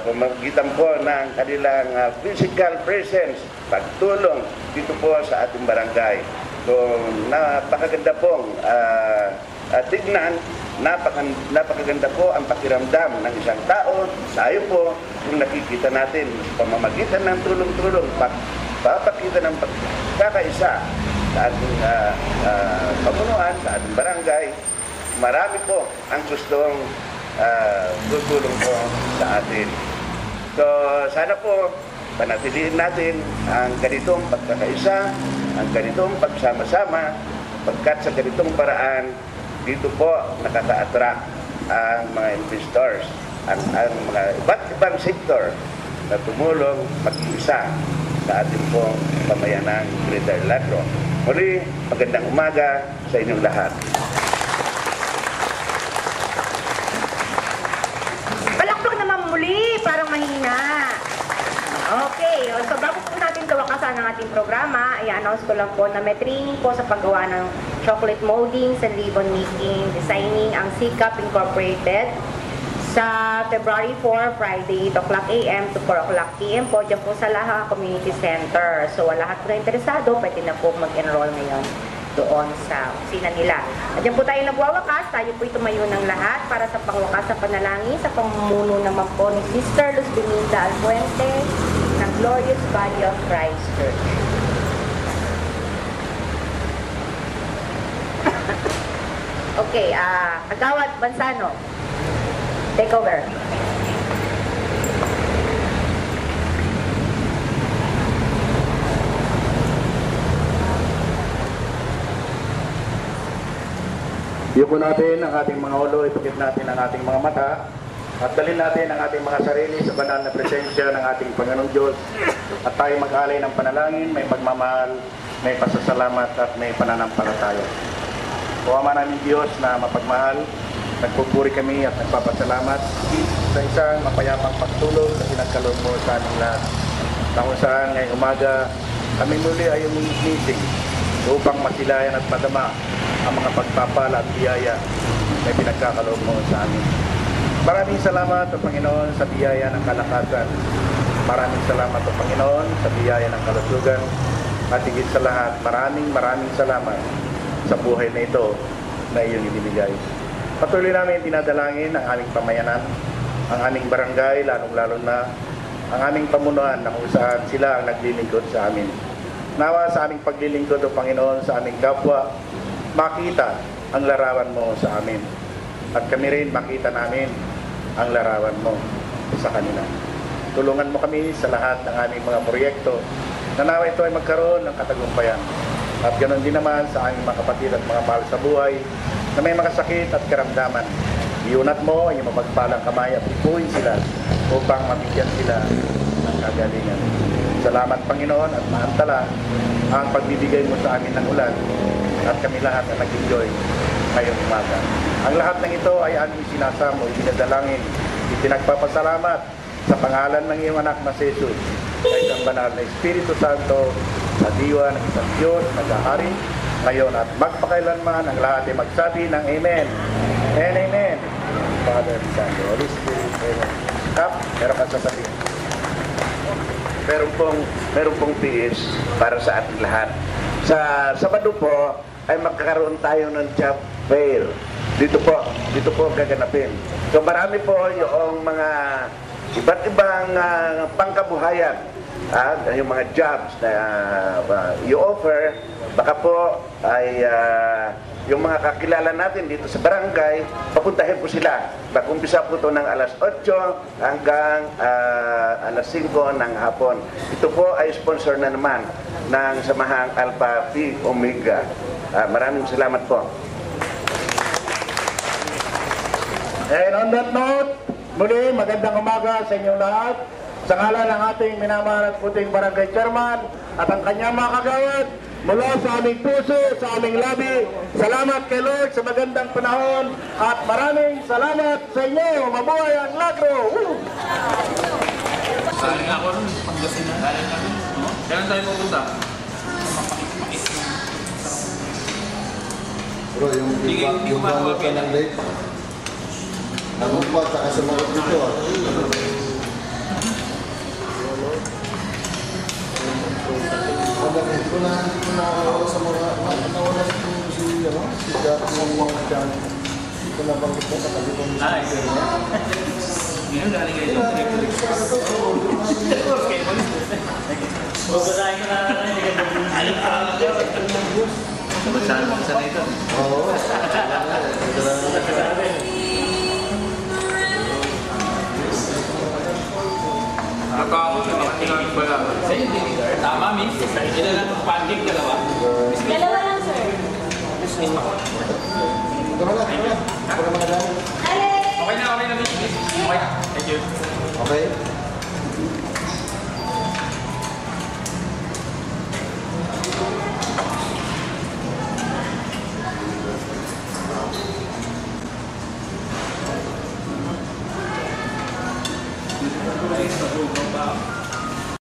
pamamagitan po ng kanilang physical presence, pagtulong dito po sa ating barangay. So, napakaganda pong tignan, napakaganda po ang pakiramdam ng isang tao. Tayo po, kung nakikita natin sa pamamagitan ng tulong-tulong, papakita ng pagkakaisa sa ating pamunuan, sa ating barangay. Marami po ang gustong tutulong po sa atin. So, sana po panatilihin natin ang ganitong pagkakaisa, ang ganitong pagsama-sama, pagkat sa ganitong paraan, dito po nakaka-attract ang mga investors, ang mga iba't ibang sektor na tumulong mag-isa sa ating pong pamayanang Greater Lagro. Muli, magandang umaga sa inyong lahat. Muli, parang mahina. Okay, so bago po natin kawakasan ng ating programa, i-announce ko lang po na may training po sa paggawa ng chocolate moldings and ribbon making, designing ang Sikap Incorporated sa February 4, Friday, 8 o'clock a.m. to 4 o'clock p.m. po dyan po sa Laha Community Center. So lahat po na interesado, pwede na po mag-enroll ngayon doon sa opisina nila. At yan po tayo nagwawakas, tayo po tumayo ng lahat para sa pangwakas sa panalangin sa pamumuno naman po ni Sister Luz Benita Alpuente ng Glorious Body of Christ Church. Okay, Kagawad Bansano, take over. Yuko natin ang ating mga ulo, ipagit natin ang ating mga mata, at dalhin natin ang ating mga sarili sa banal na presensya ng ating Panginoong Diyos, at tayo mag-alay ng panalangin, may pagmamahal, may pasasalamat at may pananampalataya. O Ama namin Diyos na mapagmahal, nagpupuri kami at nagpapasalamat sa isang mapayapang pagtulong na pinagkaloob mo sa aming lahat. Na kung saan ngayong umaga, kami muli ay umigising upang masilayan at madama ang mga pagpapala at biyaya na pinagkakaloob mo sa amin. Maraming salamat o Panginoon sa biyaya ng kalakasan. Maraming salamat o Panginoon sa biyaya ng kalusugan. At higit sa lahat, maraming salamat sa buhay na ito na iyong ibinigay. Patuloy namin dinadalangin ang aming pamayanan, ang aming barangay, lalong-lalo na ang aming pamunuan na kung saan sila ang naglilingkod sa amin. Nawa sa aming paglilingkod o Panginoon sa aming kapwa, makita ang larawan mo sa amin. At kami rin makita namin ang larawan mo sa kanila. Tulungan mo kami sa lahat ng aming mga proyekto na nawa ito ay magkaroon ng katagumpayan. At ganoon din naman sa aming mga kapatid at mga mahal sa buhay na may mga sakit at karamdaman. Iunat mo ang iyong mapagpalang kamay at ipuin sila upang mabigyan sila ng kagalingan. Salamat Panginoon at maantala ang pagbibigay mo sa amin ng ulan at kami lahat na nag-enjoy ngayong umaga. Ang lahat ng ito ay aming sinasamo, ibinadalangin, ipinagpapasalamat sa pangalan ng iyong anak na si Jesus, sa isang banal na Espiritu Santo, sa diwa ng isang Diyos, nag-ahari, ngayon at magpakailanman, ang lahat ay magsabi ng Amen and Amen. Father, Son, Holy Spirit, Amen. Kap, meron ka sasabihin. Meron pong tiis para sa ating lahat. Sa Sabado po ay magkakaroon tayo ng job fair. Dito po gaganapin. So marami po yung mga iba't ibang pangkabuhayan, yung mga jobs na i-offer. Baka po ay yung mga kakilala natin dito sa barangay, papuntahin po sila. Mag-umpisa po ito ng alas 8 hanggang alas 5 ng hapon. Ito po ay sponsor na naman ng Samahang Alpha Phi Omega. Maraming salamat po. And on that note, muli magandang umaga sa inyong lahat. Sa ngalan ng ating minamahal at puting barangay chairman at ang kanyang mga kagawad, mula sa aming puso, sa aming labi, salamat kay Lord sa magandang panahon at maraming salamat sa inyo. Mabuhay ang Lagro! Woo! Saling ako nun, Pangasinan. Saling kami. Kailan tayo pupunta? Bro, yung bawal ka ng late. Nagumpa, saka sumagot dito. ko na sa mga nawala si Jack ng mga dyan. Hindi ko na bang ito sa kalipan. Ngayon galing kayo ito. Babasahin ko na hindi ka alam ka lang dyan. Babasahin mo sa ito. Oo. Nakakawa sa mga tingin ba lang? Sa iyo, Dinigar. Tama, miss. Ilan lang ang pancake, dalawa? Dalawa lang, sir. Ito na lang. Ito na mga dyan. Okay na, miss. Okay na. Thank you. Okay. Ay, sa buong ba?